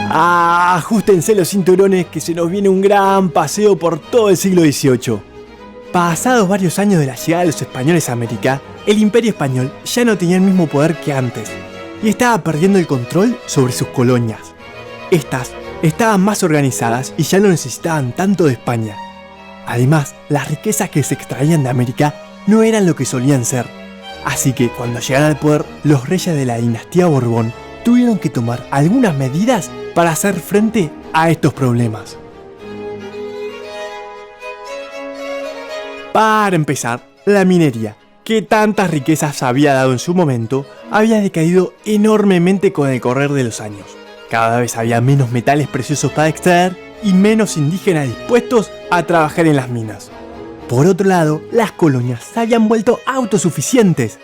Ajustense los cinturones que se nos viene un gran paseo por todo el siglo XVIII. Pasados varios años de la llegada de los españoles a América, el Imperio Español ya no tenía el mismo poder que antes y estaba perdiendo el control sobre sus colonias. Estas estaban más organizadas y ya no necesitaban tanto de España. Además, las riquezas que se extraían de América no eran lo que solían ser. Así que cuando llegaron al poder, los reyes de la dinastía Borbón tuvieron que tomar algunas medidas para hacer frente a estos problemas. Para empezar, la minería, que tantas riquezas había dado en su momento, había decaído enormemente con el correr de los años. Cada vez había menos metales preciosos para extraer y menos indígenas dispuestos a trabajar en las minas. Por otro lado, las colonias se habían vuelto autosuficientes.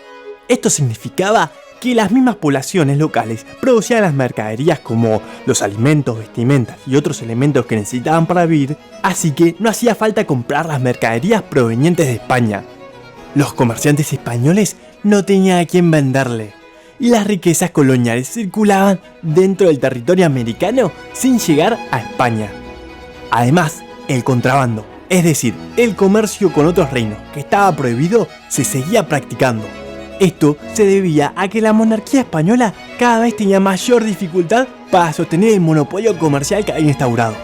Esto significaba que las mismas poblaciones locales producían las mercaderías como los alimentos, vestimentas y otros elementos que necesitaban para vivir, así que no hacía falta comprar las mercaderías provenientes de España. Los comerciantes españoles no tenían a quién venderle, y las riquezas coloniales circulaban dentro del territorio americano sin llegar a España. Además, el contrabando, es decir, el comercio con otros reinos que estaba prohibido, se seguía practicando. Esto se debía a que la monarquía española cada vez tenía mayor dificultad para sostener el monopolio comercial que había instaurado,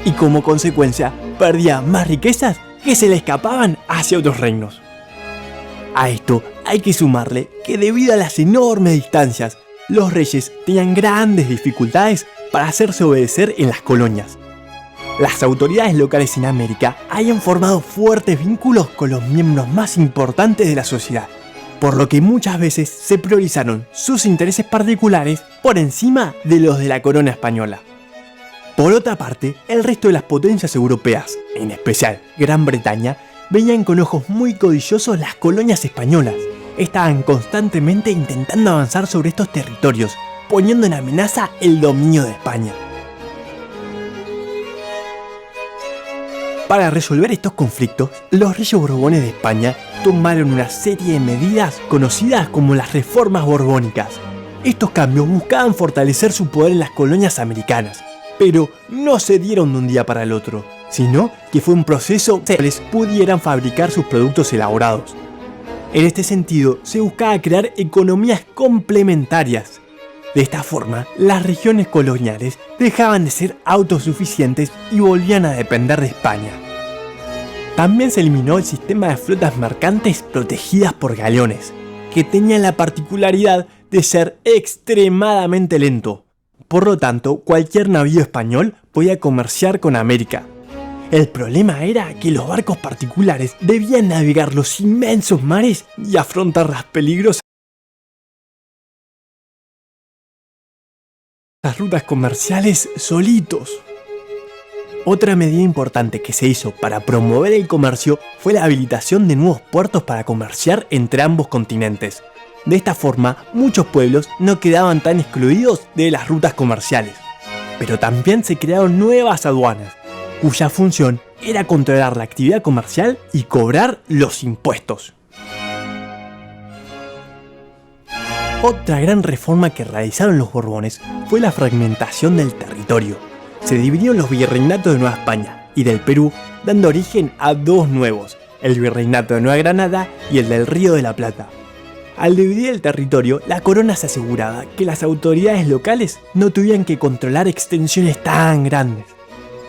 y como consecuencia perdía más riquezas que se le escapaban hacia otros reinos. A esto hay que sumarle que debido a las enormes distancias, los reyes tenían grandes dificultades para hacerse obedecer en las colonias. Las autoridades locales en América habían formado fuertes vínculos con los miembros más importantes de la sociedad, por lo que muchas veces se priorizaron sus intereses particulares por encima de los de la corona española. Por otra parte, el resto de las potencias europeas, en especial Gran Bretaña, veían con ojos muy codiciosos las colonias españolas. Estaban constantemente intentando avanzar sobre estos territorios, poniendo en amenaza el dominio de España. Para resolver estos conflictos, los reyes borbones de España tomaron una serie de medidas conocidas como las reformas borbónicas. Estos cambios buscaban fortalecer su poder en las colonias americanas, pero no se dieron de un día para el otro, sino que fue un proceso que les pudieran fabricar sus productos elaborados. En este sentido, se buscaba crear economías complementarias. De esta forma, las regiones coloniales dejaban de ser autosuficientes y volvían a depender de España. También se eliminó el sistema de flotas mercantes protegidas por galeones, que tenían la particularidad de ser extremadamente lento. Por lo tanto, cualquier navío español podía comerciar con América. El problema era que los barcos particulares debían navegar los inmensos mares y afrontar las peligrosas rutas comerciales solitos. Otra medida importante que se hizo para promover el comercio fue la habilitación de nuevos puertos para comerciar entre ambos continentes. De esta forma, muchos pueblos no quedaban tan excluidos de las rutas comerciales. Pero también se crearon nuevas aduanas, cuya función era controlar la actividad comercial y cobrar los impuestos. Otra gran reforma que realizaron los Borbones fue la fragmentación del territorio. Se dividieron los virreinatos de Nueva España y del Perú, dando origen a dos nuevos, el virreinato de Nueva Granada y el del Río de la Plata. Al dividir el territorio, la corona se aseguraba que las autoridades locales no tuvieran que controlar extensiones tan grandes.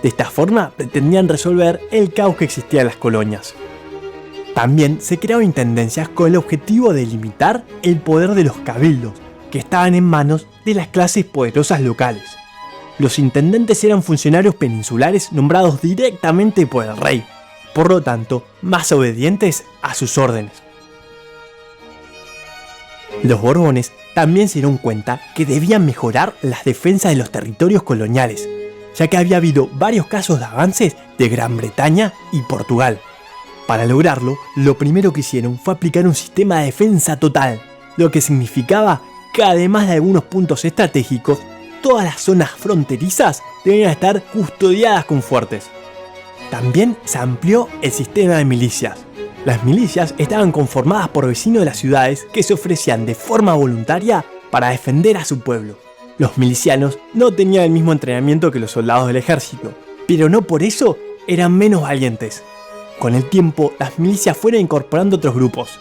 De esta forma pretendían resolver el caos que existía en las colonias. También se crearon intendencias con el objetivo de limitar el poder de los cabildos, que estaban en manos de las clases poderosas locales. Los intendentes eran funcionarios peninsulares nombrados directamente por el rey, por lo tanto, más obedientes a sus órdenes. Los Borbones también se dieron cuenta que debían mejorar las defensas de los territorios coloniales, ya que había habido varios casos de avances de Gran Bretaña y Portugal. Para lograrlo, lo primero que hicieron fue aplicar un sistema de defensa total, lo que significaba que además de algunos puntos estratégicos, todas las zonas fronterizas debían estar custodiadas con fuertes. También se amplió el sistema de milicias. Las milicias estaban conformadas por vecinos de las ciudades que se ofrecían de forma voluntaria para defender a su pueblo. Los milicianos no tenían el mismo entrenamiento que los soldados del ejército, pero no por eso eran menos valientes. Con el tiempo, las milicias fueron incorporando otros grupos.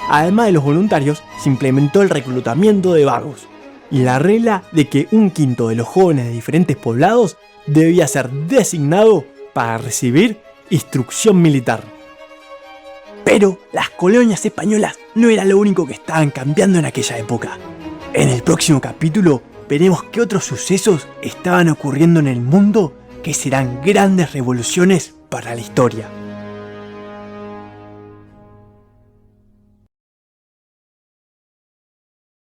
Además de los voluntarios, se implementó el reclutamiento de vagos y la regla de que 1/5 de los jóvenes de diferentes poblados debía ser designado para recibir instrucción militar. Pero las colonias españolas no era lo único que estaban cambiando en aquella época. En el próximo capítulo veremos qué otros sucesos estaban ocurriendo en el mundo que serán grandes revoluciones para la historia.